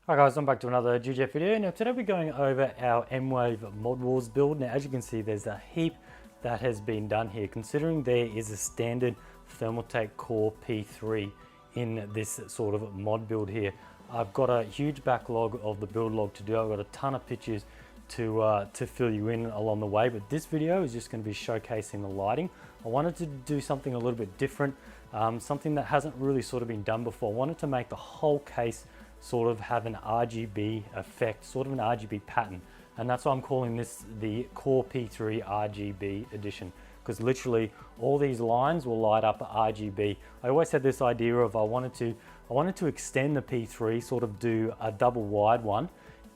Hi guys, I'm back to another GGF video. Now today we're going over our MWave MODWARS build. Now as you can see, there's a heap that has been done here, considering there is a standard Thermaltake Core P3 in this sort of mod build here. I've got a huge backlog of the build log to do. I've got a ton of pictures to fill you in along the way, but this video is just going to be showcasing the lighting. I wanted to do something a little bit different, something that hasn't really sort of been done before. I wanted to make the whole case sort of have an RGB effect, sort of an RGB pattern. And that's why I'm calling this the Core P3 RGB edition, because literally all these lines will light up RGB. I always had this idea of I wanted to extend the P3, sort of do a double wide one,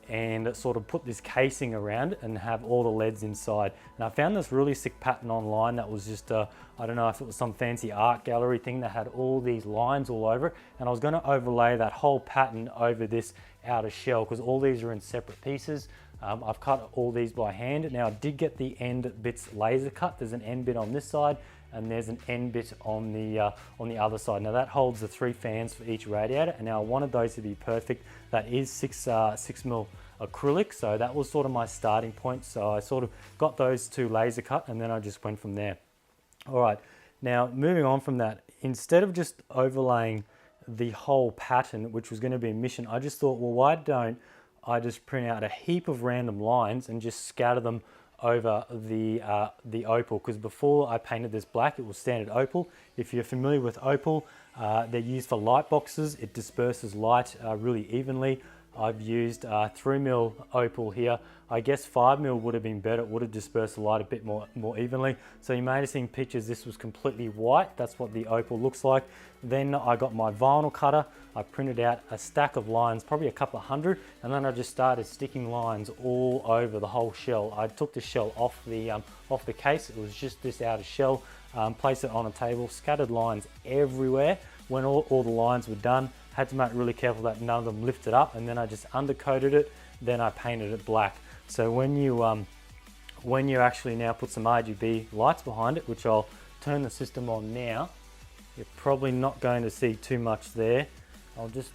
and sort of put this casing around it and have all the LEDs inside. And I found this really sick pattern online that was just, I don't know if it was some fancy art gallery thing that had all these lines all over it. And I was gonna overlay that whole pattern over this outer shell because all these are in separate pieces. I've cut all these by hand. Now I did get the end bits laser cut. There's an end bit on this side and there's an end bit on the other side. Now that holds the 3 fans for each radiator, and now I wanted those to be perfect. That is 6mm acrylic, so that was sort of my starting point. So I sort of got those 2 laser cut and then I just went from there. All right, now moving on from that, instead of just overlaying the whole pattern, which was going to be a mission, I just thought, well, why don't I just print out a heap of random lines and just scatter them over the opal, because before I painted this black, it was standard opal. If you're familiar with opal, they're used for light boxes. It disperses light really evenly. I've used 3mm opal here. I guess 5mm would have been better. It would have dispersed the light a bit more evenly. So you may have seen pictures, this was completely white. That's what the opal looks like. Then I got my vinyl cutter. I printed out a stack of lines, probably a couple of hundred, and then I just started sticking lines all over the whole shell. I took the shell off the case. It was just this outer shell. Placed it on a table, scattered lines everywhere. When all the lines were done, had to make really careful that none of them lifted up, and then I just undercoated it, then I painted it black. So when you actually now put some RGB lights behind it, which I'll turn the system on now, you're probably not going to see too much there. I'll just,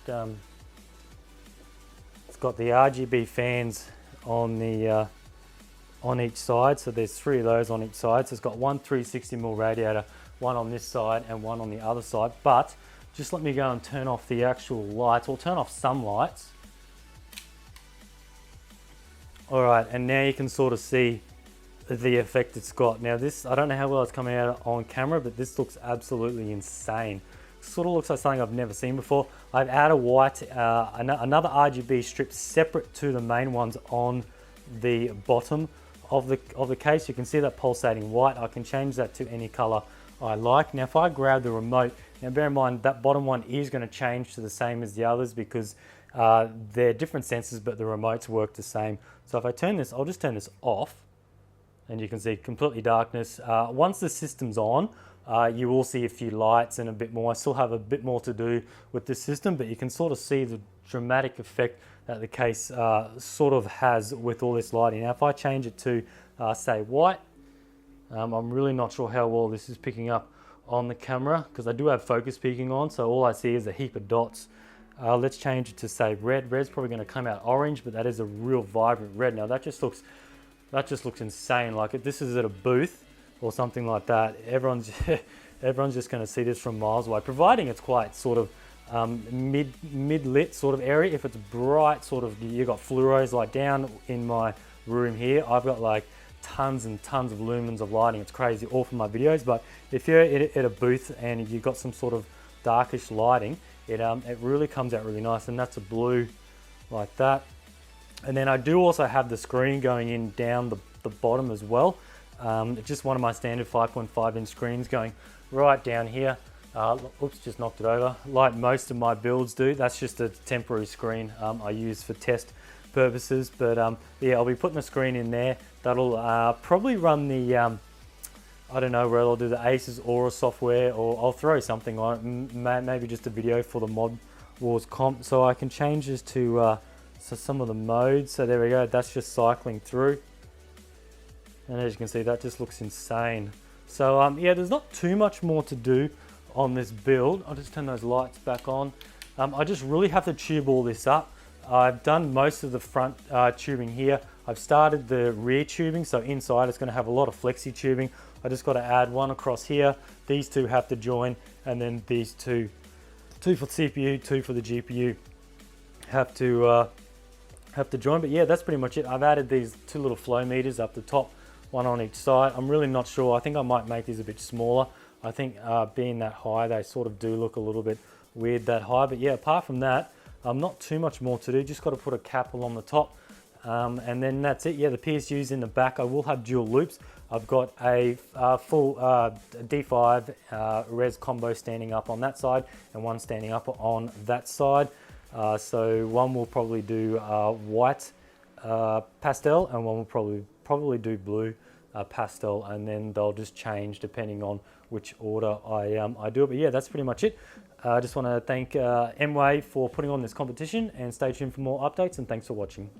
it's got the RGB fans on the on each side, so there's 3 of those on each side. So it's got one 360mm radiator, one on this side and one on the other side. But just let me go and turn off the actual lights, or turn off some lights. All right, and now you can sort of see the effect it's got. Now this, I don't know how well it's coming out on camera, but this looks absolutely insane. Sort of looks like something I've never seen before. I've added white, another RGB strip separate to the main ones on the bottom of the case. You can see that pulsating white. I can change that to any color I like. Now if I grab the remote, now bear in mind that bottom one is going to change to the same as the others because they're different sensors, but the remotes work the same. So if I turn this, I'll just turn this off, and you can see completely darkness. Once the system's on, you will see a few lights and a bit more. I still have a bit more to do with this system, but you can sort of see the dramatic effect that the case sort of has with all this lighting. Now if I change it to say white, I'm really not sure how well this is picking up on the camera because I do have focus peaking on, so all I see is a heap of dots. Let's change it to say red. Red's probably going to come out orange, but that is a real vibrant red. Now that just looks insane. Like if this is at a booth or something like that, everyone's just going to see this from miles away, providing it's quite sort of mid-lit sort of area. If it's bright, sort of, you've got fluoros. Like down in my room here, I've got like tons and tons of lumens of lighting. It's crazy, all for my videos. But if you're at a booth and you've got some sort of darkish lighting, it really comes out really nice. And that's a blue like that. And then I do also have the screen going in down the bottom as well. It's just one of my standard 5.5 inch screens going right down here. Oops, just knocked it over. Like most of my builds do, that's just a temporary screen I use for test purposes. But yeah, I'll be putting the screen in there. That'll probably run the, I don't know whether I'll do the ASUS Aura software, or I'll throw something on it, maybe just a video for the Mod Wars comp. So I can change this to so some of the modes. So there we go, that's just cycling through. And as you can see, that just looks insane. So yeah, there's not too much more to do on this build. I'll just turn those lights back on. I just really have to tube all this up. I've done most of the front tubing here. I've started the rear tubing, so inside it's going to have a lot of flexi tubing. I just got to add one across here. These two have to join, and then these two for CPU, two for the GPU, have to join. But yeah, that's pretty much it. I've added these two little flow meters up the top, one on each side. I'm really not sure. I think I might make these a bit smaller. I think being that high, they sort of do look a little bit weird that high. But yeah, apart from that, not too much more to do. Just got to put a cap along the top. And then that's it. Yeah, the PSU's in the back. I will have dual loops. I've got a full D5 res combo standing up on that side and one standing up on that side. So one will probably do white pastel, and one will probably do blue pastel, and then they'll just change depending on which order I do it. But yeah, that's pretty much it. I just want to thank MWave for putting on this competition, and stay tuned for more updates, and thanks for watching.